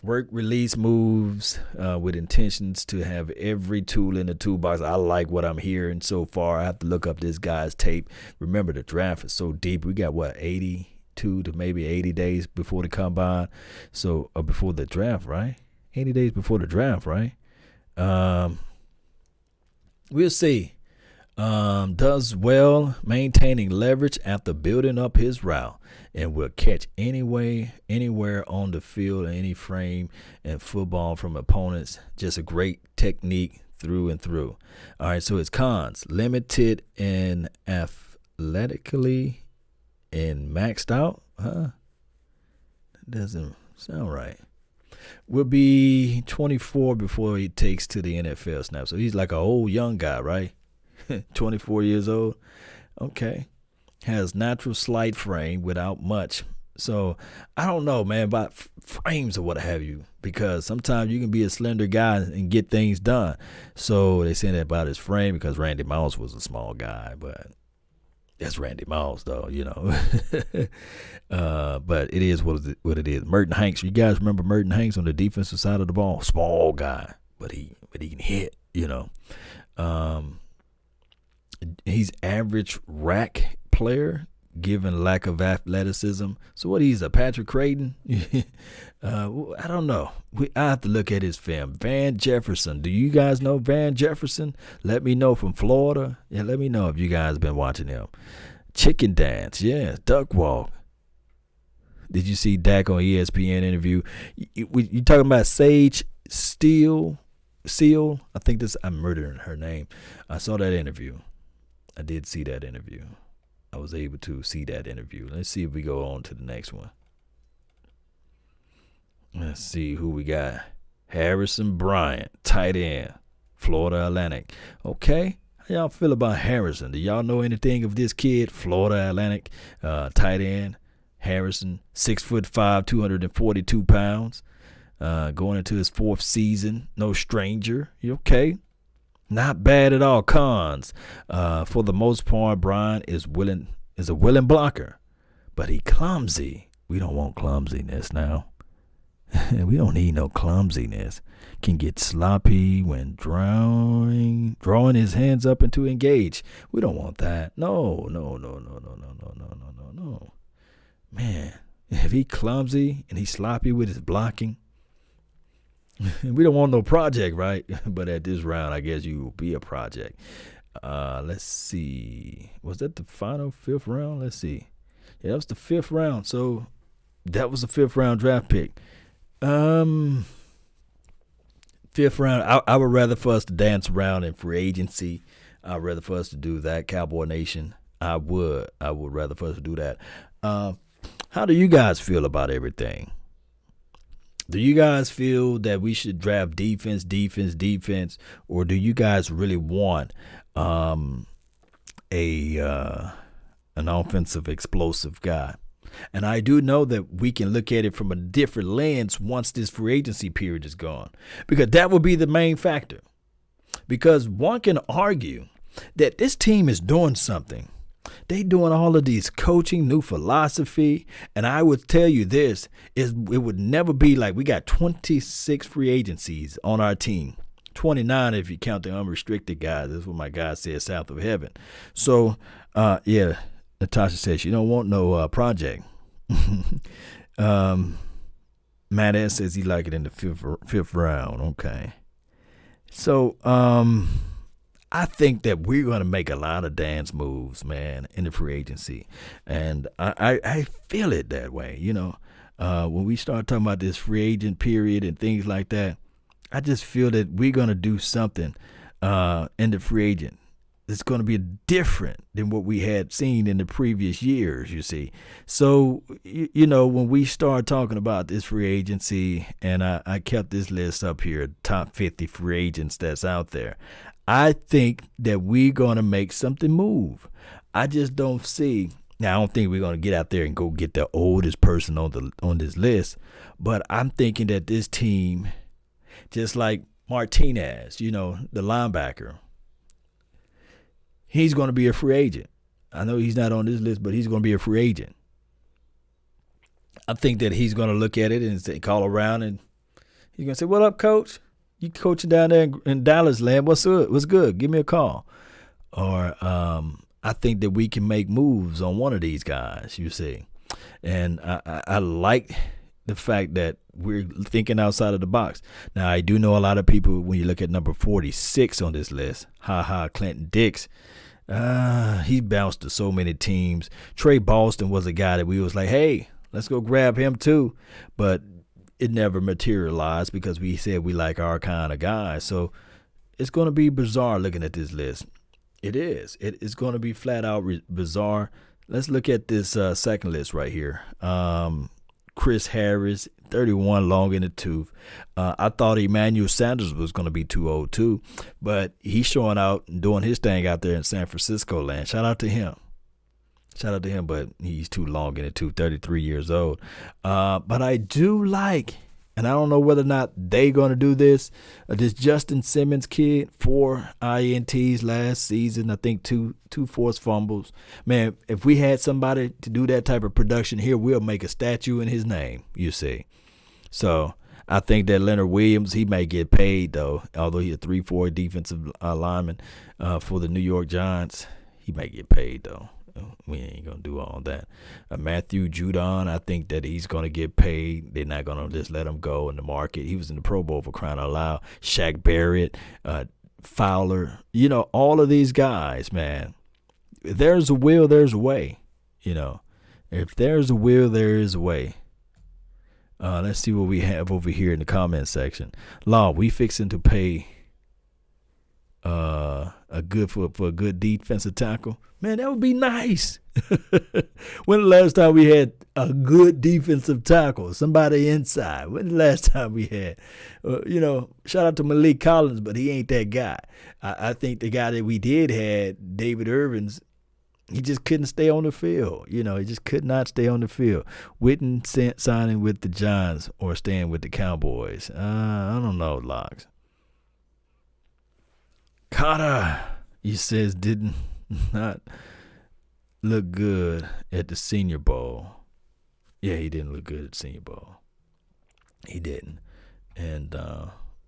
Work release moves with intentions to have every tool in the toolbox. I like what I'm hearing so far. I have to look up this guy's tape. Remember, the draft is so deep. We got, 82 to maybe 80 days before the combine. So, before the draft, right? 80 days before the draft, right? We'll see. Does well maintaining leverage after building up his route, and will catch anywhere on the field, any frame and football from opponents. Just a great technique through and through. All right, so it's cons: limited and athletically and maxed out. That doesn't sound right. Will be 24 before he takes to the NFL snap. So he's like an old young guy, right? 24 years old. Okay. Has natural slight frame without much. So I don't know, man, about frames or what have you, because sometimes you can be a slender guy and get things done. So they say that about his frame because Randy Moss was a small guy, but that's Randy Moss, though, you know. But it is what it is. Merton Hanks, you guys remember Merton Hanks on the defensive side of the ball? Small guy, but he can hit, you know. He's average rack player given lack of athleticism. So what, he's a Patrick Creighton? I don't know. I have to look at his film. Van Jefferson. Do you guys know Van Jefferson? Let me know, from Florida. Yeah, let me know if you guys been watching him. Chicken dance. Yeah, duck walk. Did you see Dak on ESPN interview? You talking about Sage Seal? I think I'm murdering her name. I saw that interview. I did see that interview. I was able to see that interview. Let's see if we go on to the next one. Let's see who we got. Harrison Bryant, tight end, Florida Atlantic. Okay. How y'all feel about Harrison? Do y'all know anything of this kid? Florida Atlantic, tight end, Harrison, 6'5", 242 pounds. Going into his 4th season. No stranger. You okay? Not bad at all. Cons. For the most part, Brian is a willing blocker, but he clumsy. We don't want clumsiness now. We don't need no clumsiness. Can get sloppy when drawing his hands up and to engage. We don't want that. No. Man, if he clumsy and he's sloppy with his blocking, we don't want no project, right? But at this round, I guess you will be a project. Let's see. Was that the final 5th round? Let's see. Yeah, that was the 5th round. So that was the 5th round draft pick. 5th round. I would rather for us to dance around in free agency. I'd rather for us to do that, Cowboy Nation. I would rather for us to do that. How do you guys feel about everything? Do you guys feel that we should draft defense, or do you guys really want an offensive explosive guy? And I do know that we can look at it from a different lens once this free agency period is gone, because that will be the main factor. Because one can argue that this team is doing something. They doing all of these coaching, new philosophy, and I would tell you this, it would never be like we got 26 free agencies on our team. 29 if you count the unrestricted guys. That's what my guy said, south of heaven. So, yeah, Natasha says she don't want no project. Matt S says he like it in the fifth round. Okay. So, I think that we're going to make a lot of dance moves, man, in the free agency. And I feel it that way, when we start talking about this free agent period and things like that. I just feel that we're going to do something in the free agent. It's going to be different than what we had seen in the previous years, you see. So, when we start talking about this free agency, and I kept this list up here, top 50 free agents that's out there, I think that we're going to make something move. I just don't see. Now, I don't think we're going to get out there and go get the oldest person on this list, but I'm thinking that this team, just like Martinez, the linebacker, he's going to be a free agent. I know he's not on this list, but he's going to be a free agent. I think that he's going to look at it and say, call around, and he's going to say, "What up, coach? You coaching down there in Dallas land? What's good? What's good? Give me a call." Or I think that we can make moves on one of these guys, you see. And I like the fact that we're thinking outside of the box. Now, I do know a lot of people, when you look at number 46 on this list, Clinton Dix, he bounced to so many teams. Trey Boston was a guy that we was like, hey, let's go grab him too. But it never materialized because we said we like our kind of guys. So it's going to be bizarre looking at this list. It is. It's going to be flat out bizarre. Let's look at this second list right here. Chris Harris, 31, long in the tooth. I thought Emmanuel Sanders was going to be too old too, but he's showing out and doing his thing out there in San Francisco land. Shout out to him. But he's too long in the tooth, 33 years old. But I do like, and I don't know whether or not they going to do this Justin Simmons kid, 4 INTs last season, I think two forced fumbles. Man, if we had somebody to do that type of production here, we'll make a statue in his name, you see. So I think that Leonard Williams, he may get paid, though, although he's a 3-4 defensive lineman for the New York Giants. He may get paid, though. We ain't going to do all that. Matthew Judon, I think that he's going to get paid. They're not going to just let him go in the market. He was in the Pro Bowl for crying out loud. Shaq Barrett, Fowler, all of these guys, man. If there's a will, there's a way. If there's a will, there is a way. Let's see what we have over here in the comment section. Law, we fixing to pay for a good defensive tackle. Man, that would be nice. When the last time we had a good defensive tackle, somebody inside? When the last time we had, shout out to Malik Collins, but he ain't that guy. I think the guy that we did had, David Irvins, he just couldn't stay on the field. He just could not stay on the field. Witten signing with the Giants or staying with the Cowboys. I don't know, Locks. Carter, he says, did not look good at the Senior Bowl. Yeah, he didn't look good at the Senior Bowl. He didn't. And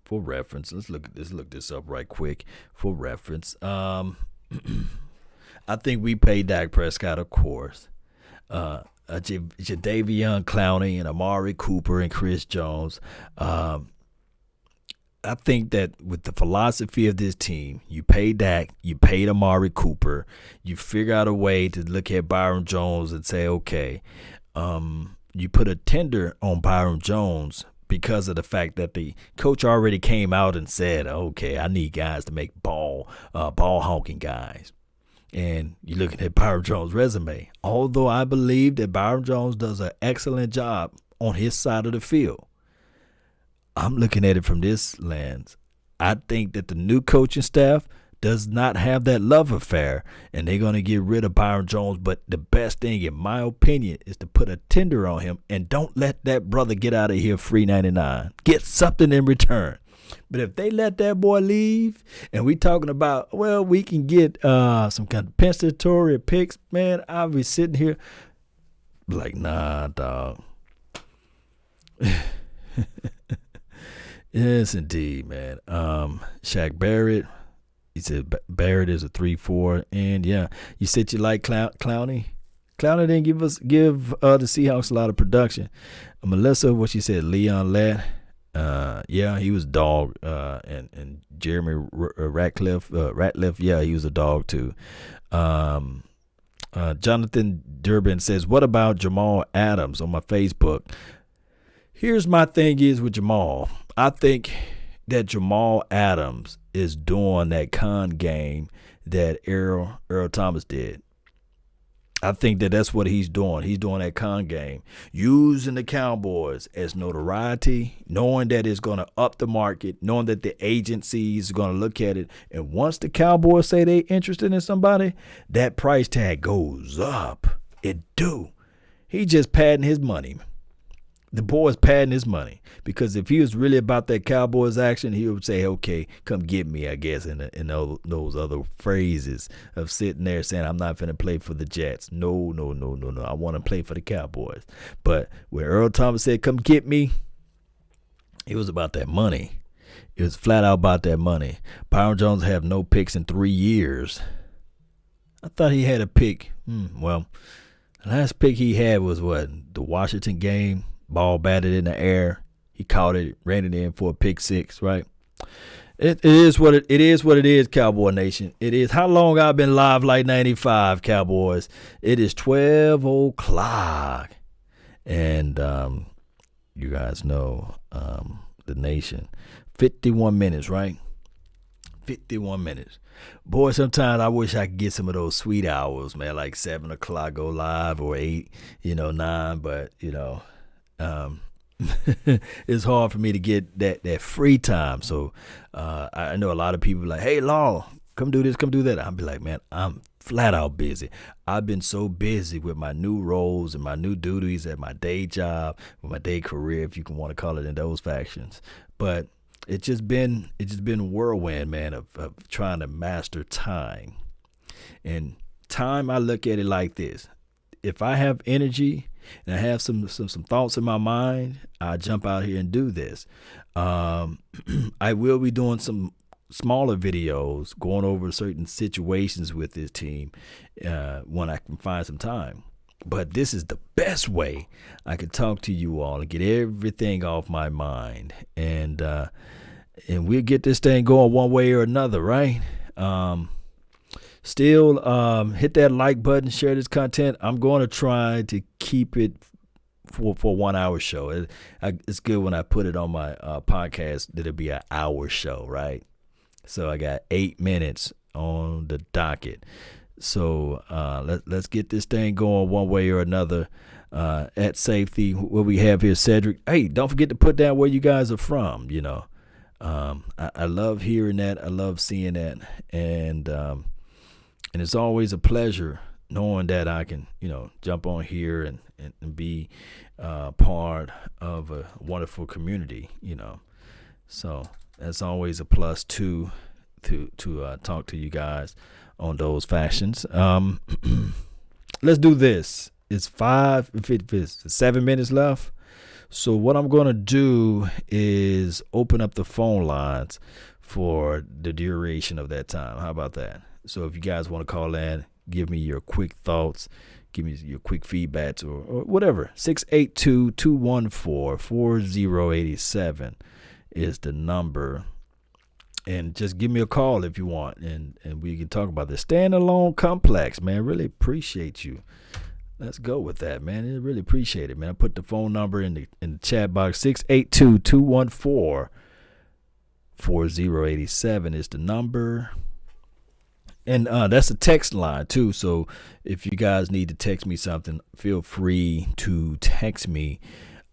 for reference, let's look this up right quick. For reference, I think we paid Dak Prescott, of course. Jadeveon Clowney and Amari Cooper and Chris Jones. I think that with the philosophy of this team, you pay Dak, you paid Amari Cooper, you figure out a way to look at Byron Jones and say, okay, you put a tender on Byron Jones because of the fact that the coach already came out and said, okay, I need guys to make ball honking guys. And you're looking at Byron Jones' resume. Although I believe that Byron Jones does an excellent job on his side of the field, I'm looking at it from this lens. I think that the new coaching staff, does not have that love affair, and they're going to get rid of Byron Jones. But the best thing, in my opinion, is to put a tender on him and don't let that brother get out of here free 99. Get something in return. But if they let that boy leave, and we talking about, well, we can get some compensatory picks, man, I'll be sitting here like, nah, dog. Yes, indeed, man. Shaq Barrett, he said Barrett is a 3-4, and yeah, you said you like Clowney. Clowney didn't give the Seahawks a lot of production. Melissa, what she said, Leon Lett. Yeah, he was a dog. And Jeremy Ratliff, yeah, he was a dog too. Jonathan Durbin says, what about Jamal Adams on my Facebook? Here's my thing is with Jamal. I think that Jamal Adams is doing that con game that Earl Thomas did. I think that that's what he's doing. He's doing that con game, using the Cowboys as notoriety, knowing that it's going to up the market, knowing that the agencies are going to look at it. And once the Cowboys say they're interested in somebody, that price tag goes up. It do. He just padding his money. The boy's padding his money, because if he was really about that Cowboys action, he would say, okay, come get me, I guess, in those other phrases of sitting there saying, I'm not going to play for the Jets. No. I want to play for the Cowboys. But when Earl Thomas said, come get me, it was about that money. It was flat out about that money. Byron Jones have no picks in 3 years. I thought he had a pick. Well, the last pick he had was what? The Washington game. Ball batted in the air. He caught it, ran it in for a pick six, right? It is what it is, Cowboy Nation. It is. How long I've been live like 95, Cowboys? It is 12 o'clock. And you guys know the nation. 51 minutes, right? 51 minutes. Boy, sometimes I wish I could get some of those sweet hours, man, like 7 o'clock go live or 8, 9, but, it's hard for me to get that free time. So I know a lot of people like, hey, Law, come do this, come do that. I'll be like, man, I'm flat out busy. I've been so busy with my new roles and my new duties at my day job, with my day career, if you can want to call it in those factions. But it's just been a whirlwind, man, of trying to master time. And time, I look at it like this. If I have energy and I have some thoughts in my mind, I jump out here and do this. I will be doing some smaller videos going over certain situations with this team when I can find some time. But this is the best way I can talk to you all and get everything off my mind. And we'll get this thing going one way or another, right? Still, hit that like button, share this content. I'm going to try to keep it for a 1 hour show. It's good when I put it on my podcast that it'll be an hour show, right? So I got 8 minutes on the docket. So let's get this thing going one way or another. At safety, what we have here, Cedric. Hey, don't forget to put down where you guys are from. I love hearing that. I love seeing that, and it's always a pleasure knowing that I can, jump on here and be part of a wonderful community, So that's always a plus to talk to you guys on those fashions. Let's do this. It's 7 minutes left. So what I'm going to do is open up the phone lines for the duration of that time. How about that? So if you guys want to call in, give me your quick thoughts, give me your quick feedbacks or whatever. 682-214-4087 is the number. And just give me a call if you want, and we can talk about this. Standalone complex, man. Really appreciate you. Let's go with that, man. I really appreciate it, man. I put the phone number in the chat box. 682-214-4087 is the number. And that's a text line, too. So if you guys need to text me something, feel free to text me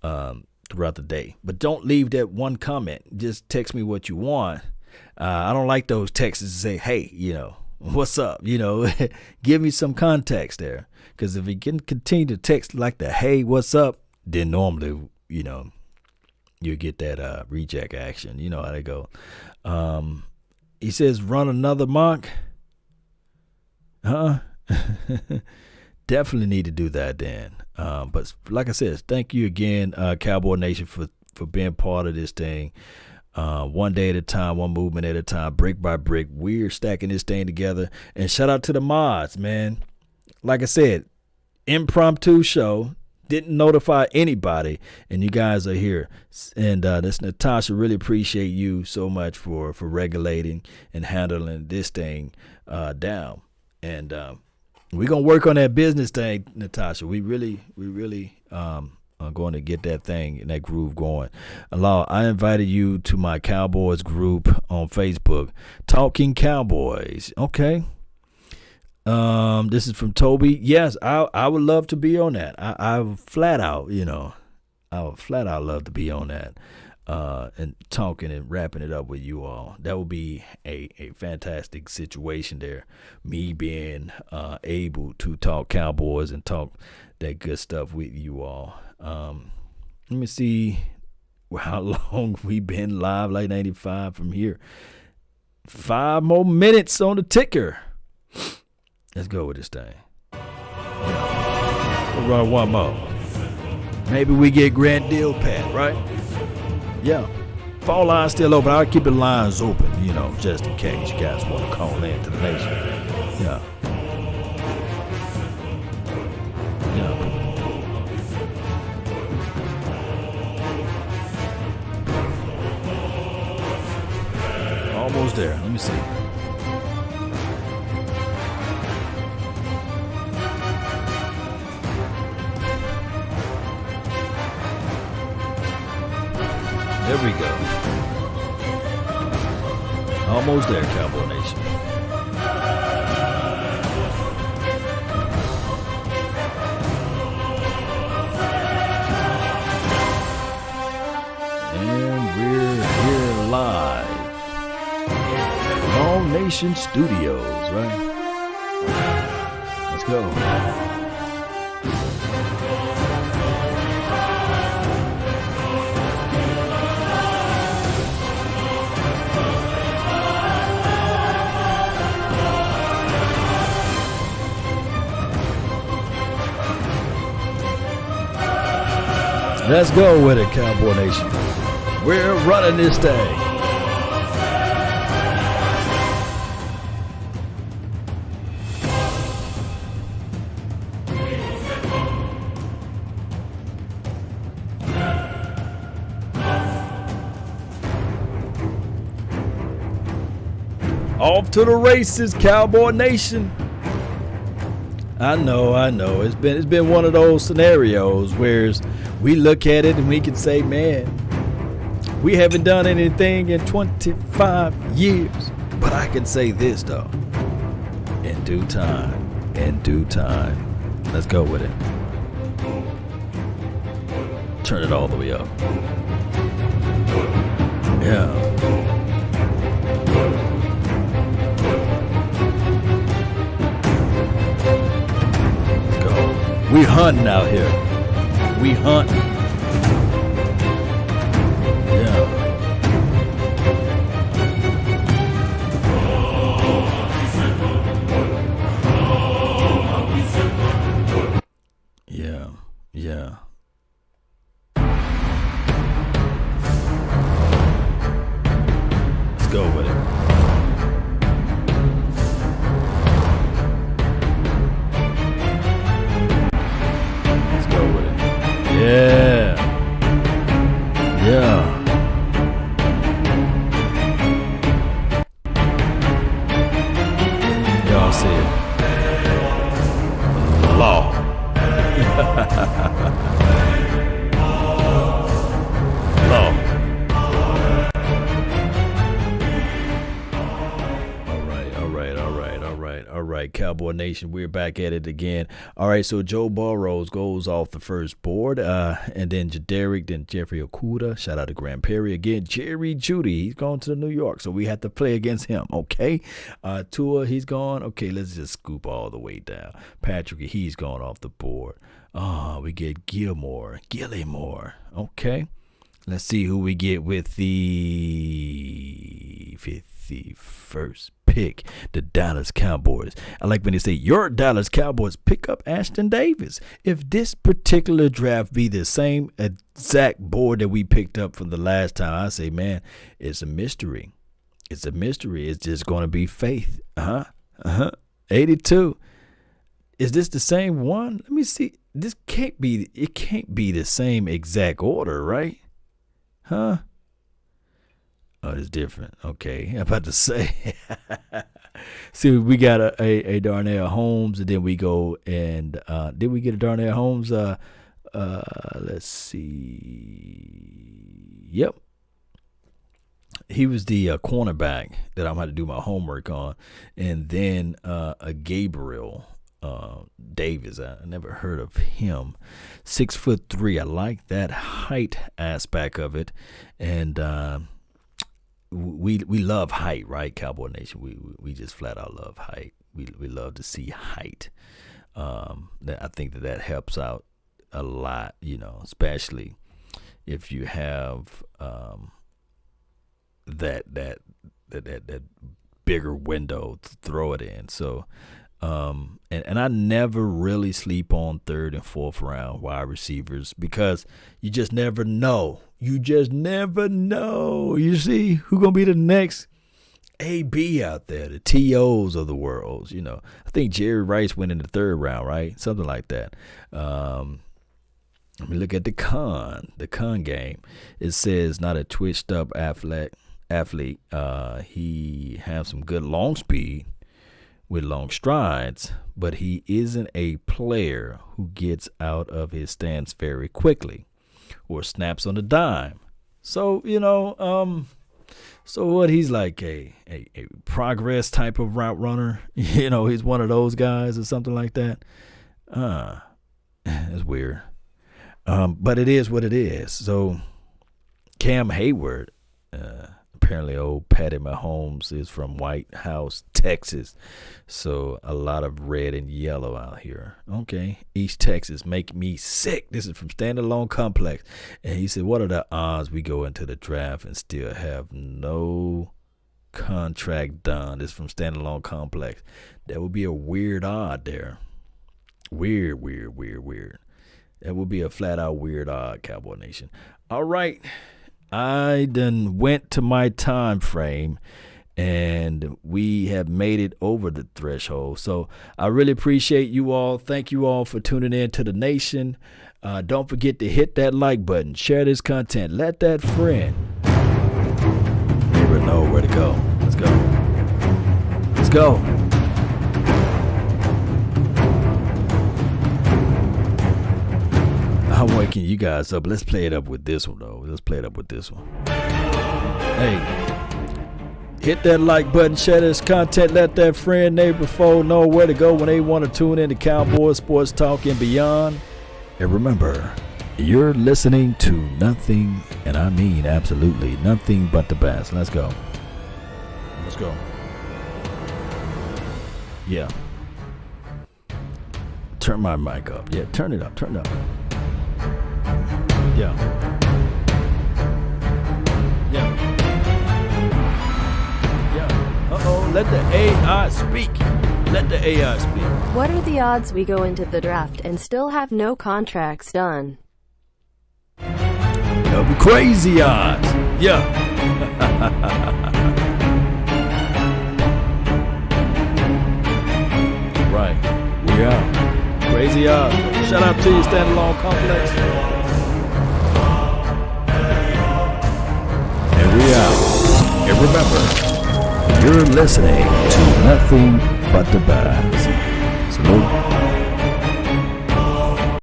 throughout the day. But don't leave that one comment. Just text me what you want. I don't like those texts that say, hey, what's up? Give me some context there. Because if you can continue to text like the, hey, what's up, then normally, you get that reject action. You know how they go. He says, run another mock. Definitely need to do that then. But like I said, thank you again, Cowboy Nation, for being part of this thing. One day at a time, one movement at a time, brick by brick. We're stacking this thing together. And shout out to the mods, man. Like I said, impromptu show. Didn't notify anybody, and you guys are here. And this Natasha, really appreciate you so much for regulating and handling this thing down. And we're gonna work on that business thing, Natasha. We really are going to get that thing and that groove going. Allah, I invited you to my Cowboys group on Facebook, Talking Cowboys. Okay. This is from Toby. Yes, I would love to be on that. I would flat out, I would flat out love to be on that, and talking and wrapping it up with you all. That would be a fantastic situation there. Me being able to talk Cowboys and talk that good stuff with you all. Let me see how long we've been live, like 95 from here. 5 more minutes on the ticker. Let's go with this thing. We'll run one more. Maybe we get Grant Deal Pat, right? Yeah. Phone line's still open. I'll keep the lines open, just in case you guys want to call in to the nation. Yeah. Yeah. Almost there. Let me see. There we go. Almost there, Cowboy Nation. And we're here live. All Nation Studios, right? Let's go. Let's go with it, Cowboy Nation. We're running this thing. Off to the races, Cowboy Nation. I know. It's been one of those scenarios where we look at it and we can say, man, we haven't done anything in 25 years. But I can say this, though. In due time. Let's go with it. Turn it all the way up. Yeah. We hunting out here. We hunting. Yeah. Yeah. Let's go with it. Yeah. right, Cowboy Nation, we're back at it again. All right, so Joe Burrows goes off the first board, and then Jadarick, then Jeffrey Okuda. Shout out to Grand Prairie again. Jerry Jeudy, he's going to New York, so we have to play against him, okay? Tua, he's gone. Okay, let's just scoop all the way down. Patrick, he's gone off the board. We get Gillimore, okay? Let's see who we get with the 51st pick, the Dallas Cowboys. I like when they say, your Dallas Cowboys pick up Ashton Davis. If this particular draft be the same exact board that we picked up from the last time, I say, man, it's a mystery. It's a mystery. It's just going to be faith. 82. Is this the same one? Let me see. It can't be the same exact order, right? Huh? Oh, it's different. Okay. I'm about to say. See, we got a Darnell Holmes, and then we go and did we get a Darnell Holmes? Let's see. Yep. He was the cornerback that I'm going to do my homework on. And then a Gabriel Davis. I never heard of him. 6'3". I like that height aspect of it. And we love height, right, Cowboy Nation? We just flat out love height. We love to see height. I think that helps out a lot, especially if you have that bigger window to throw it in. So and I never really sleep on third and fourth round wide receivers because you just never know. You see who's going to be the next AB out there, the TOs of the world. I think Jerry Rice went in the third round, right? Something like that. Let me look at the con game. It says not a twitched up athlete. He has some good long speed with long strides, but he isn't a player who gets out of his stance very quickly or snaps on a dime. So, so what, he's like a progress type of route runner. He's one of those guys or something like that. It's weird. But it is what it is. So Cam Hayward, apparently old Patty Mahomes is from White House, Texas. So a lot of red and yellow out here. Okay. East Texas make me sick. This is from Standalone Complex. And he said, what are the odds we go into the draft and still have no contract done? This is from Standalone Complex. That would be a weird odd there. Weird. That would be a flat out weird odd, Cowboy Nation. All right. I done went to my time frame and we have made it over the threshold. So I really appreciate you all. Thank you all for tuning in to the nation. Don't forget to hit that like button, share this content, let that friend never know where to go. Let's go. I'm waking you guys up. Let's play it up with this one, though. Hey, hit that like button, share this content, let that friend, neighbor, foe know where to go when they want to tune in to Cowboys Sports Talk and beyond. And remember, you're listening to nothing, and I mean absolutely nothing but the best. Let's go. Yeah. Turn my mic up. Yeah, turn it up. Yeah. Uh-oh, let the AI speak. What are the odds we go into the draft and still have no contracts done? That'll be crazy odds. Yeah. Right. We out. Crazy odds. Shout out to you, Standalone Complex. And we out. And remember, you're listening to nothing but the best.